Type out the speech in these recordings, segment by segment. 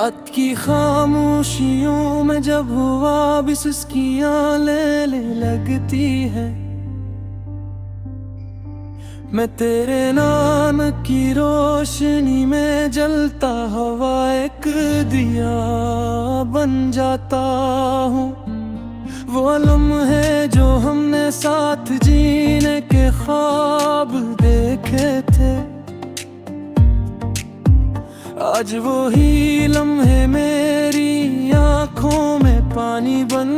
रात की खामोशियों में जब हवा भी सुस्कियां ले लगती है, मैं तेरे नाम की रोशनी में जलता हुआ एक दिया बन जाता हूँ। वो लम्हे जो हमने साथ जीने के ख्वाब देखे थे, आज वो ही लम्हे मेरी आंखों में पानी बन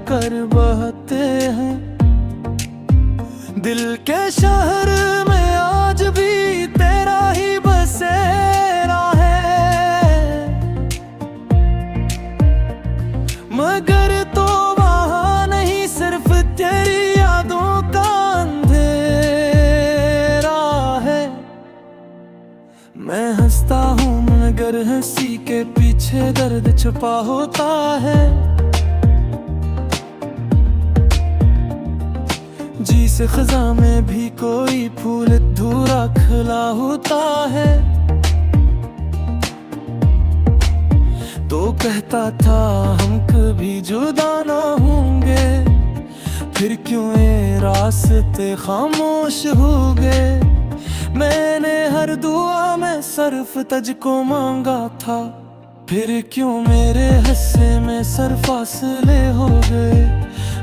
कर बहते हैं। दिल के शहर में आज भी तेरा ही बसेरा है, मगर तो वहाँ नहीं, सिर्फ तेरी यादों का अंधेरा है। मैं हंसता हूँ मगर हंसी के पीछे दर्द छुपा होता है। जी से खज़ा में भी कोई फूल अधूरा खिला होता है। तो कहता था हम कभी जुदा ना होंगे, फिर क्यों ये रास्ते खामोश हो गए। मैंने हर दुआ में सिर्फ तुझको मांगा था, फिर क्यों मेरे हिस्से में सर फासले हो गए।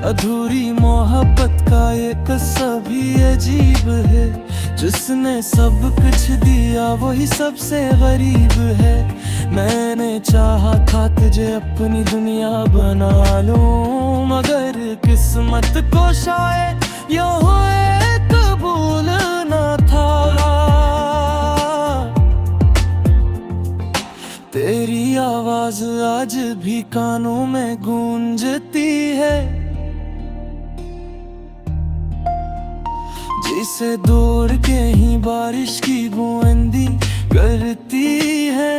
अधूरी मोहब्बत का ये किस्सा भी अजीब है, जिसने सब कुछ दिया वही सबसे गरीब है। मैंने चाहा था तुझे अपनी दुनिया बना लूं, मगर किस्मत को शायद यूं एक भूल ना था। तेरी आवाज आज भी कानों में गूंजती है, जिसे दौड़ के ही बारिश की बूंदी करती है।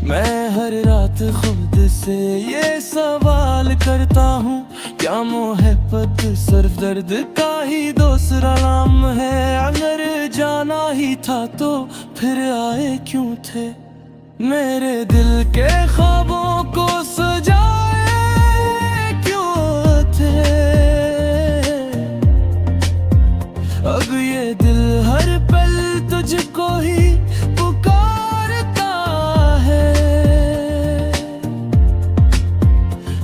मैं हर रात खुद से ये सवाल करता हूँ, क्या मोहब्बत सिर्फ दर्द का ही दूसरा नाम है। अगर जाना ही था तो फिर आए क्यों थे, मेरे दिल के ख्वाबों को सजाए क्यों थे। अब ये दिल हर पल तुझको ही पुकारता है,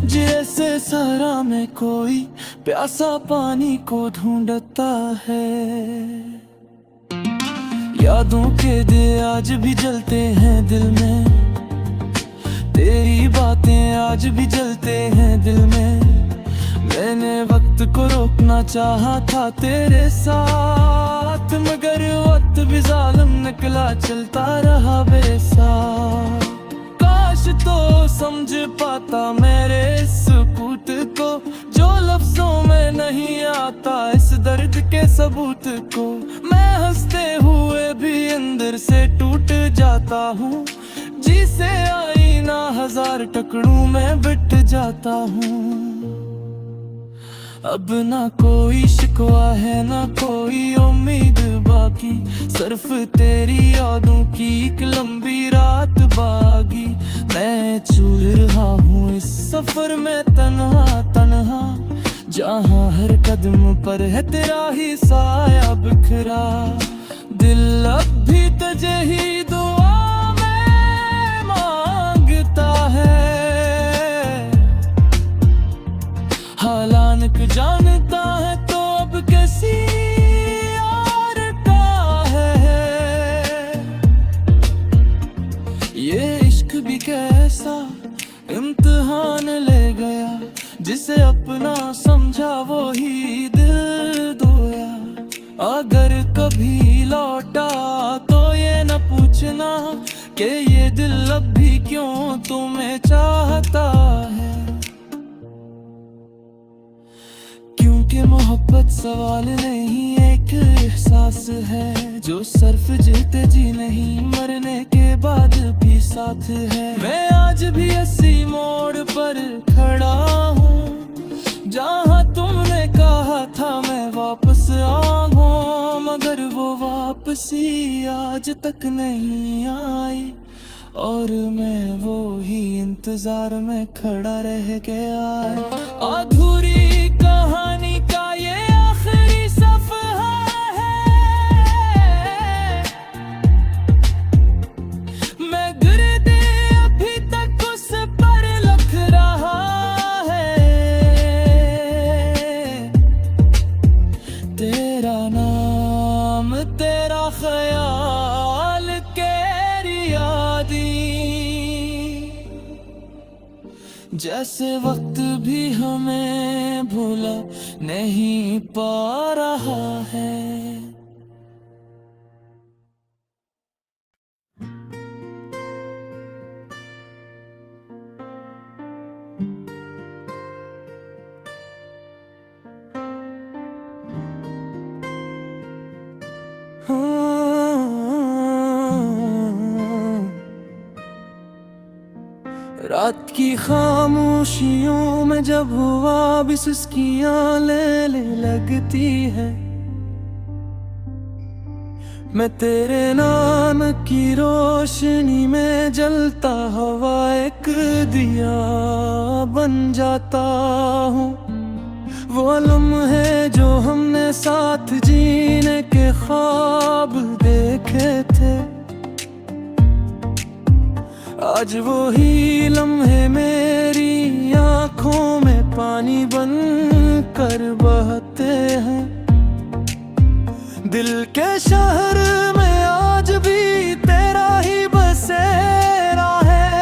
जैसे सहरा में कोई प्यासा पानी को ढूंढता है। यादों के दिए आज भी जलते हैं दिल में, तेरी बातें आज भी जलते हैं दिल में। मैंने वक्त को रोकना चाहा था तेरे साथ, मगर वक्त भी जालिम निकला चलता रहा बेसाथ। काश तो समझ पाता मेरे सुकूत को, जो लफ्जों में नहीं आता इस दर्द के सबूत को। मैं हंसते हुए भी अंदर से टूट जाता हूँ, जिसे आईना हजार टुकड़ों में बिट जाता हूँ। अब ना कोई शिकवा है ना कोई उम्मीद बाकी, सिर्फ तेरी यादों की एक लंबी रात बागी। मैं चूर रहा हूँ इस सफर में तन्हा तन्हा, जहाँ हर कदम पर है तेरा ही साया बिखरा। दिल अब भी तुझे ही दुआ में मांगता है, हालांक जानता है तो अब किसी और का है। ये इश्क भी कैसा इम्तिहान ले गया, जिसे अपना समझा वो ही दिल दोया। अगर कभी लौटा तो ये न पूछना कि ये दिल अब भी क्यों तुम्हें चाहता है। क्योंकि मोहब्बत सवाल नहीं एक एहसास है, जो सिर्फ जीते जी नहीं मरने के बाद भी साथ है। मैं आज भी इसी मोड़ पर खड़ा हूँ, जहाँ तुमने कहा था मैं वापस आऊँ, मगर वो वापस खुशी आज तक नहीं आई, और मैं वो ही इंतजार में खड़ा रह गया। अधूरी कहानी का ये आखिरी सफा है, मैं गिरदे अभी तक उस पर लिख रहा है। तेरा नाम, तेरा ख्याल, तेरी यादी, जैसे वक्त भी हमें भूला नहीं पा रहा है। रात की खामोशियों में जब हवा भी सुस्कियां लेने लगती है, मैं तेरे नाम की रोशनी में जलता हुआ एक दिया बन जाता हूँ। वो लम्हे जो हमने साथ जीने के ख्वाब देखे थे, आज वो ही लम्हे मेरी आँखों में पानी बन कर बहते हैं। दिल के शहर में आज भी तेरा ही बसेरा है,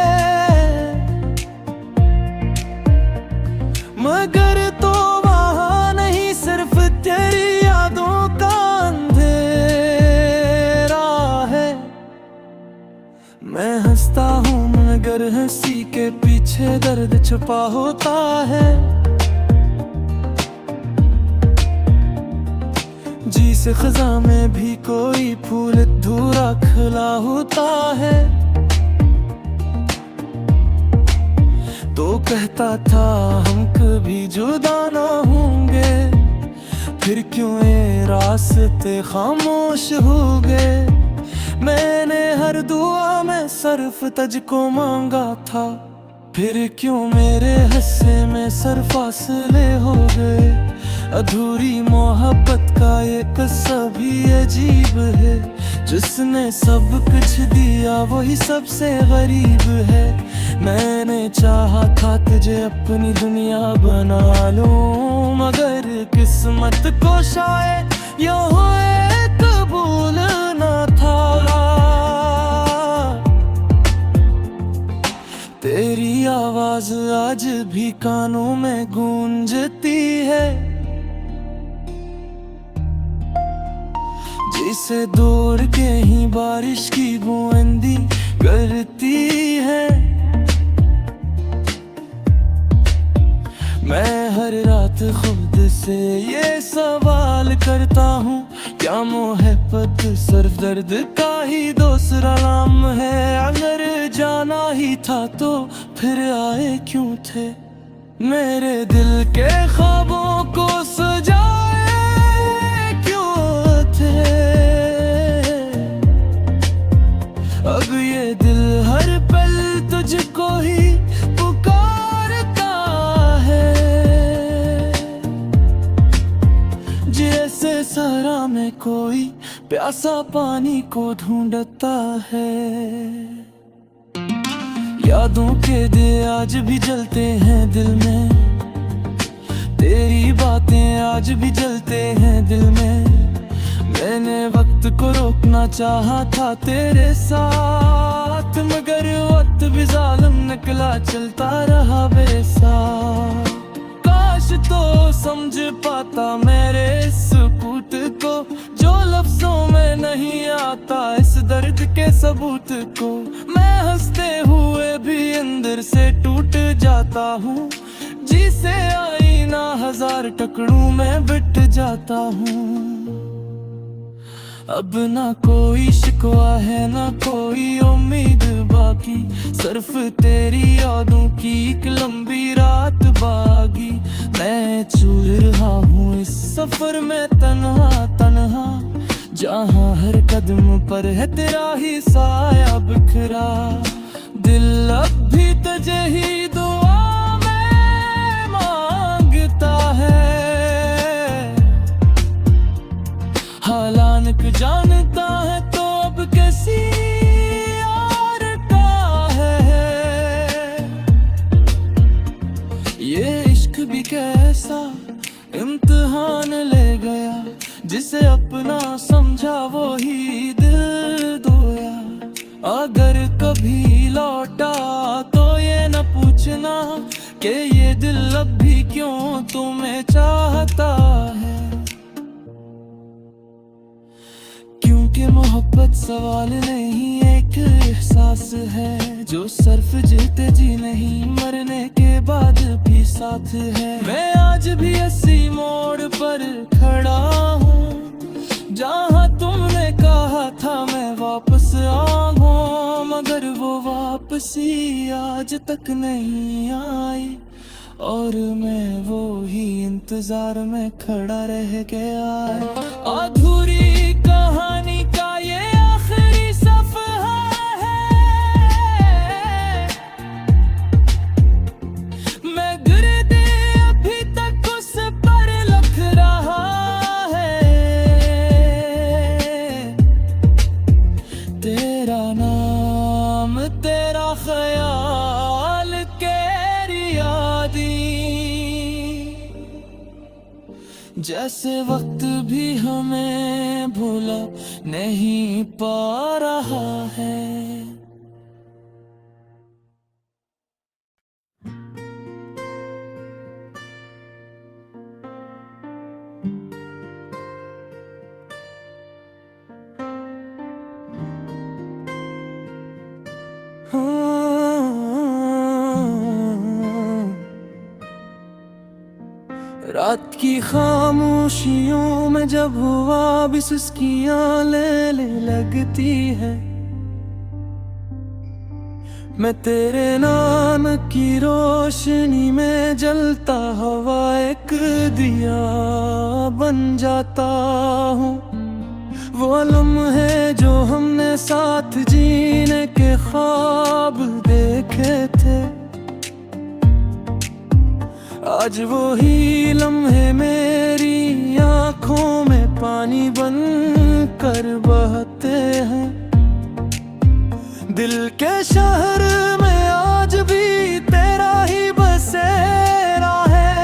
मगर तो वहाँ नहीं, सिर्फ तेरी यादों का अंधेरा है। मैं हंसता हूँ मगर हंसी के पीछे दर्द छुपा होता है। जी से खज़ा में भी कोई फूल अधूरा खिला होता है। तो कहता था हम कभी जुदा ना होंगे, फिर क्यों ये रास्ते खामोश हो गए। मैंने हर दुआ में सर्फ तुझको मांगा था, फिर क्यों मेरे हिस्से में सर फासले हो गए। अधूरी मोहब्बत का ये किस्सा भी अजीब है, जिसने सब कुछ दिया वही सबसे गरीब है। मैंने चाहा था तुझे अपनी दुनिया बना लूं, मगर किस्मत को शायद यूं कबूल ना था। तेरी आवाज आज भी कानों में गूंजती है, जिसे दूर के ही बारिश की बूंदी करती है। मैं हर रात खुद से ये सवाल करता हूँ, क्या मोहब्बत सिर्फ दर्द का ही दूसरा नाम है। अगर जाना ही था तो फिर आए क्यों थे, मेरे दिल के ख्वाबों को सजाए क्यों थे। अब ये दिल हर पल तुझको ही पुकारता है, जैसे सहरा में कोई प्यासा पानी को ढूंढता है। यादों के दिए आज भी जलते हैं दिल में, तेरी बातें आज भी जलते हैं दिल में। मैंने वक्त को रोकना चाहा था तेरे साथ, मगर वक्त भी जालिम निकला चलता रहा बेसाथ। काश तो समझ पाता मेरे सुकूत को, जो लफ्जों में नहीं आता इस दर्द के सबूत को। मैं हंसते हुए भी अंदर से टूट जाता हूँ, जिसे आईना हजार टुकड़ों में बिट जाता हूँ। अब ना कोई शिकवा है ना कोई उम्मीद बाकी, सिर्फ तेरी यादों की एक लंबी रात बागी। मैं चल रहा हूँ इस सफर में तन्हा तन्हा, जहाँ हर कदम पर है तेरा ही साया बिखरा। दिल अब भी तुझे ही दुआ में मांगता है। हालांकि जानता है तो अब किसी और का है। ये इश्क भी कैसा इम्तिहान ले गया, जिसे अपना समझा वो ही दिल धोया। अगर कभी लौटा तो ये न पूछना कि ये दिल अब भी क्यों तुम्हें चाहता है। क्योंकि मोहब्बत सवाल नहीं एक एहसास है, जो सिर्फ जीते जी नहीं मरने के बाद भी साथ है। मैं आज भी इसी मोड़ पर खड़ा हूँ, जहाँ तुमने कहा था मैं वापस आऊँ, मगर वो वापसी आज तक नहीं आई। और मैं वो ही इंतजार में खड़ा रह गया। अधूरी कहानी का ये आखिरी सफा है। मैं गिरते अभी तक उस पर लिख रहा है। तेरा नाम तेरा ख्याल केरी यादी, जैसे वक्त भी हमें भूला नहीं पा रहा है। रात की खामोशियों में जब हवा भी सुस्कियां लेने लगती है, मैं तेरे नाम की रोशनी में जलता हुआ एक दिया बन जाता हूँ। वो लम्हे जो हमने साथ जीने के ख्वाब देखे थे, आज वो ही लम्हे मेरी आँखों में पानी बन कर बहते हैं। दिल के शहर में आज भी तेरा ही बसेरा है,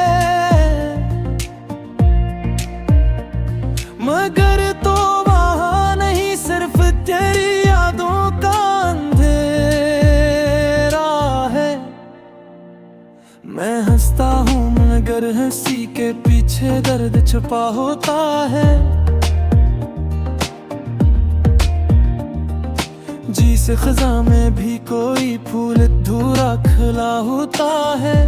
मगर तो वहाँ नहीं सिर्फ तेरी यादों का अंधेरा है। मैं हंसता हूँ मगर हंसी के पीछे दर्द छुपा होता है। जी से खज़ा में भी कोई फूल अधूरा खिला होता है।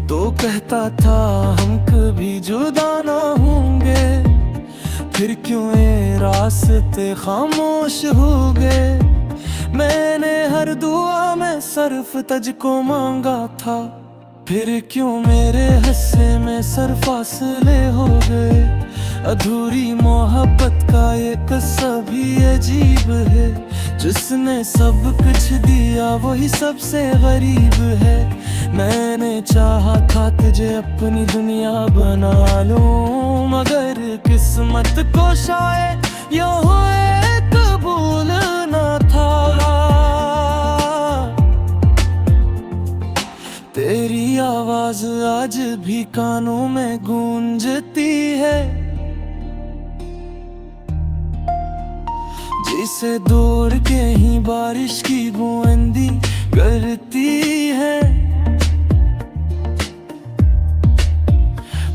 तो कहता था हम कभी जुदा ना होंगे, फिर क्यों ये रास्ते खामोश हो गए। मैंने हर दुआ में सिर्फ तुझको मांगा था, फिर क्यों मेरे हिस्से में सर फासले हो गए। अधूरी मोहब्बत का ये किस्सा भी अजीब है, जिसने सब कुछ दिया वही सबसे गरीब है। मैंने चाहा था तुझे अपनी दुनिया बना लूं, मगर किस्मत को शायद ये कबूल ना था। तेरी आवाज आज भी कानों में गूंजती है, जिसे दूर के ही बारिश की बूंदी करती है।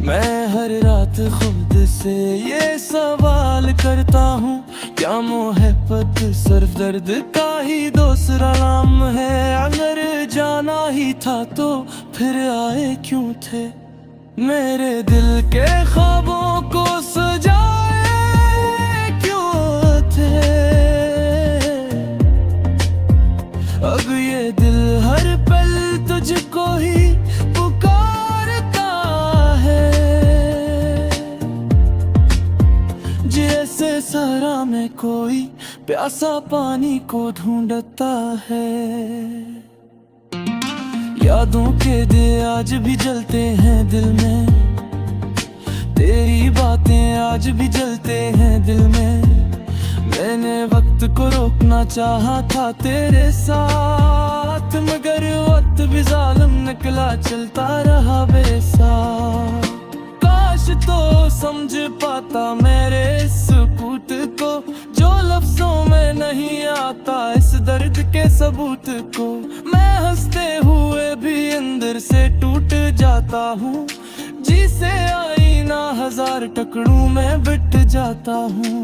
मैं हर रात खुद से ये सवाल करता हूँ, क्या मोहब्बत सिर्फ दर्द का ही दूसरा नाम है। अगर जाना ही था तो फिर आए क्यों थे, मेरे दिल के ख्वाबों को सजाए क्यों थे। अब ये दिल हर पल तुझको ही पुकारता है। में कोई प्यासा पानी को ढूंढता है। यादों के दिए आज भी जलते हैं दिल में, तेरी बातें आज भी जलते हैं दिल में। मैंने वक्त को रोकना चाहा था तेरे साथ, मगर वक्त भी जालिम निकला चलता रहा बेसाथ। काश तो समझ पाता मेरे इस पूत को, जो लफ्जों में नहीं आता इस दर्द के सबूत को। मैं हंसते हुए भी अंदर से टूट जाता हूँ, जिसे आईना हजार टुकड़ों में बिट जाता हूँ।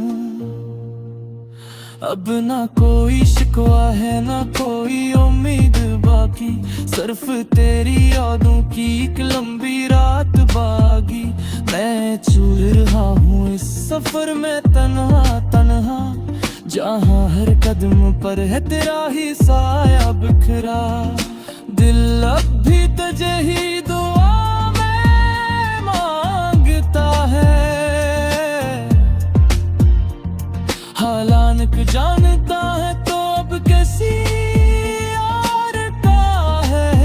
अब ना कोई शिकवा है ना कोई उम्मीद बाकी, सिर्फ तेरी यादों की एक लंबी रात बागी। मैं चल रहा हूँ इस सफर में तन्हा तन्हा, जहाँ हर कदम पर है तेरा ही साया बिखरा। दिल अब भी तुझे ही दुआ में मांगता है, हालांक जानता है तो अब किसी और का है।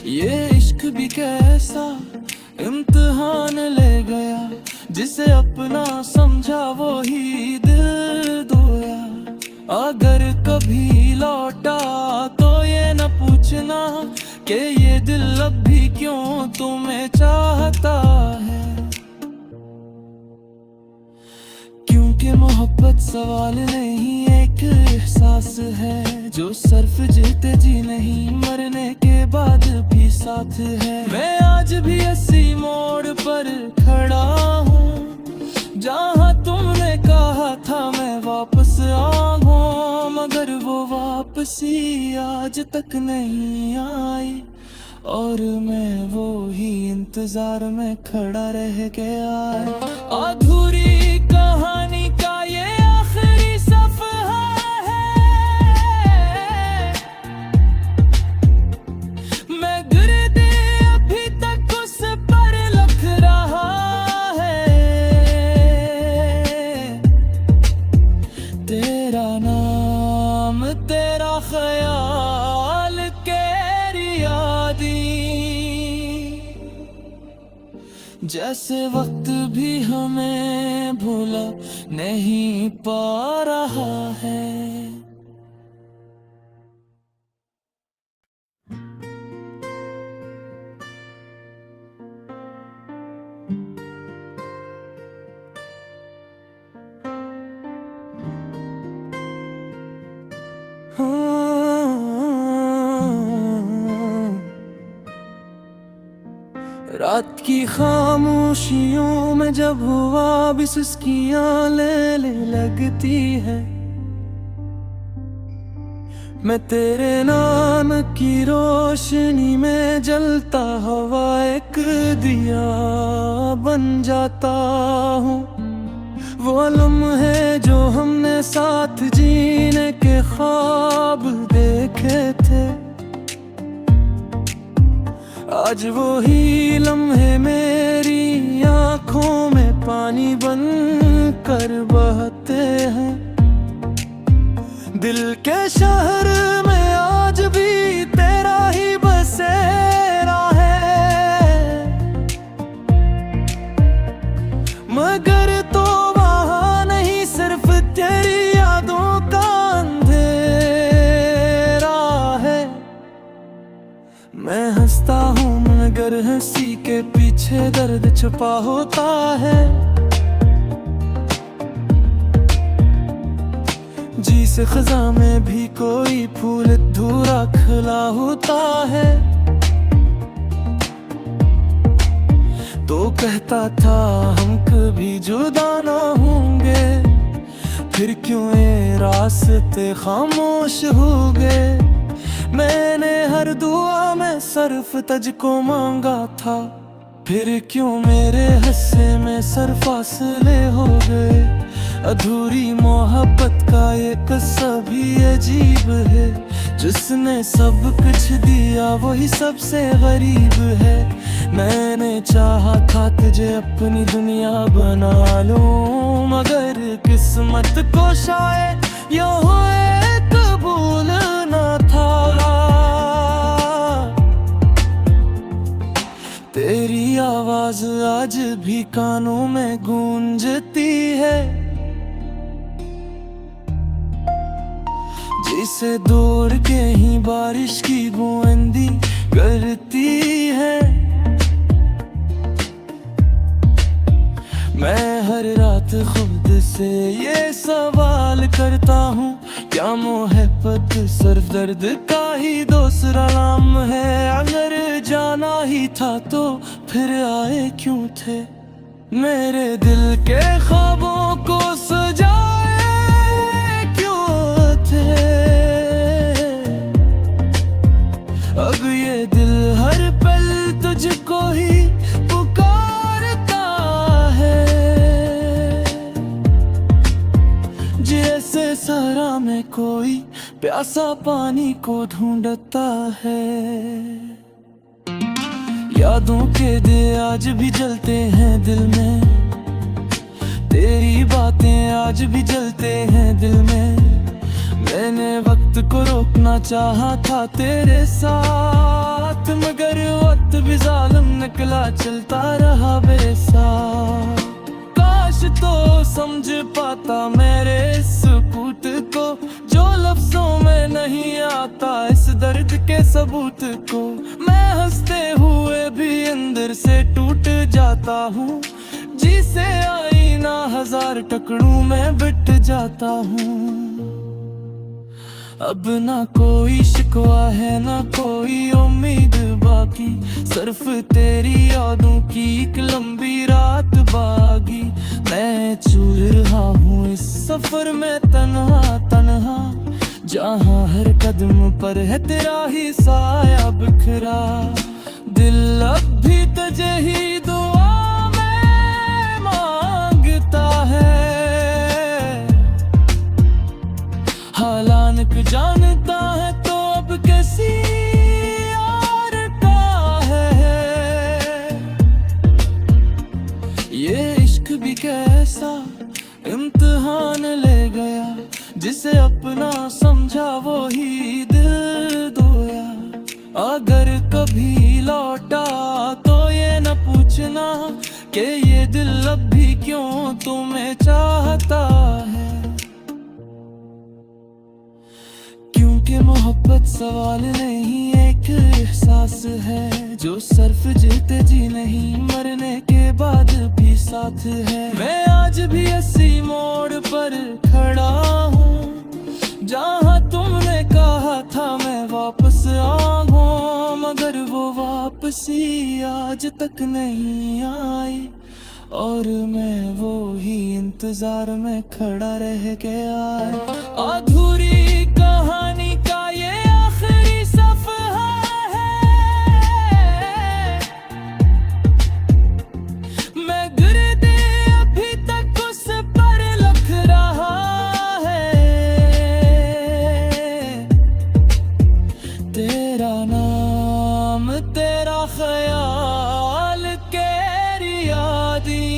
ये इश्क भी कैसा इम्तिहान ले गया, जिसे अपना समझा वो ही दिल धोया। अगर कभी लौटा तो ये न पूछना कि ये दिल अब भी क्यों तुम्हें चाहता है। क्योंकि मोहब्बत सवाल नहीं एक एहसास है, जो सिर्फ जीते जी नहीं मरने के बाद भी साथ है। मैं आज भी इसी मोड़ पर खड़ा हूँ, जहाँ तुमने कहा था मैं वापस आऊँ, मगर वो वापसी आज तक नहीं आई। और मैं वो ही इंतजार में खड़ा रह गया। अधूरी कहानी का ये आखिरी सफा है, मैं गिरते अभी तक उस पर लिख रहा है। तेरा नाम तेरा ख्याल केरी यादी, जैसे वक्त भी हमें भूला नहीं पा रहा है। रात की खामोशियों में जब हुआ भी सुस्कियां लेने लगती है, मैं तेरे नाम की रोशनी में जलता हुआ एक दिया बन जाता हूँ। वो लम्हे जो हमने साथ जीने के ख्वाब देखे थे, आज वो ही लम्हे मेरी आँखों में पानी बन कर बहते हैं। दिल के शहर में आज भी तेरा ही बसेरा है, मगर तो वहाँ नहीं सिर्फ तेरी यादों का अंधेरा है। मैं हंसता हूँ मगर हंसी के पीछे दर्द छुपा होता है। जी से खजा में भी कोई फूल अधूरा खिला होता है। तो कहता था हम कभी जुदा ना होंगे, फिर क्यों ये रास्ते खामोश हो गए। मैंने हर दुआ में सिर्फ तुझको मांगा था, फिर क्यों मेरे हिस्से में सर फासले हो गए। अधूरी मोहब्बत का ये किस्सा भी अजीब है, जिसने सब कुछ दिया वही सबसे गरीब है। मैंने चाहा था तुझे तुझे अपनी दुनिया बना लूं, मगर किस्मत को शायद यूं एक भूल न था। तेरी आवाज आज भी कानों में गूंजती है, जिसे दूर के ही बारिश की बूंदी करती है। मैं हर रात खुद से ये सवाल करता हूँ, क्या मोहब्बत सिर्फ दर्द का ही दूसरा नाम है? अगर जाना ही था तो फिर आए क्यों थे? मेरे दिल के ख्वाबों को सजाए क्यों थे? अब ये दिल हर पल तुझको ही पुकारता है, जैसे सरा में कोई प्यासा पानी को ढूंढता है। यादों के दिए आज भी जलते हैं दिल में, तेरी बातें आज भी जलते हैं दिल में। मैंने वक्त को रोकना चाहा था तेरे साथ, मगर वक्त भी जालिम निकला चलता रहा बेसाथ। काश तो समझ पाता मेरे सुकूत को, जो लफ्जों में नहीं आता इस दर्द के सबूत को। मैं हंसते हुए भी अंदर से टूट जाता हूँ, जिसे आईना हजार टुकड़ों में बिट जाता हूँ। अब ना कोई शिकवा है ना कोई उम्मीद बाकी, सिर्फ तेरी यादों की एक लंबी रात बागी। मैं चूर रहा हूँ इस सफर में तन्हा तन्हा, जहाँ हर कदम पर है तेरा ही साया बिखरा। दिल अब भी तुझे ही दुआ में मांगता है, हालांकि जानता है तो अब किसी और का है। ये इश्क भी कैसा इम्तिहान ले गया, जिसे अपना समझा वो ही दिल धोया। अगर कभी लौटा तो ये न पूछना कि ये दिल अब भी क्यों तुम्हें चाहता है, क्योंकि मोहब्बत सवाल नहीं एक एहसास है, जो सिर्फ जीते जी नहीं मरने के बाद भी साथ है। मैं आज भी इसी मोड़ पर खड़ा हूँ, जहाँ तुमने कहा था मैं वापस आऊँ, मगर वो वापसी आज तक नहीं आई, और मैं वो ही इंतजार में खड़ा रह गया। अधूरी कहानी का ये आखिरी सफा है, मैं गिरदे अभी तक उस पर लिख रहा है। तेरा नाम तेरा ख्याल केरी यादी,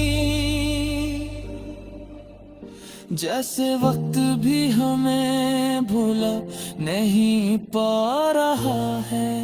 जैसे वक्त भी हमें भूला नहीं पा रहा है।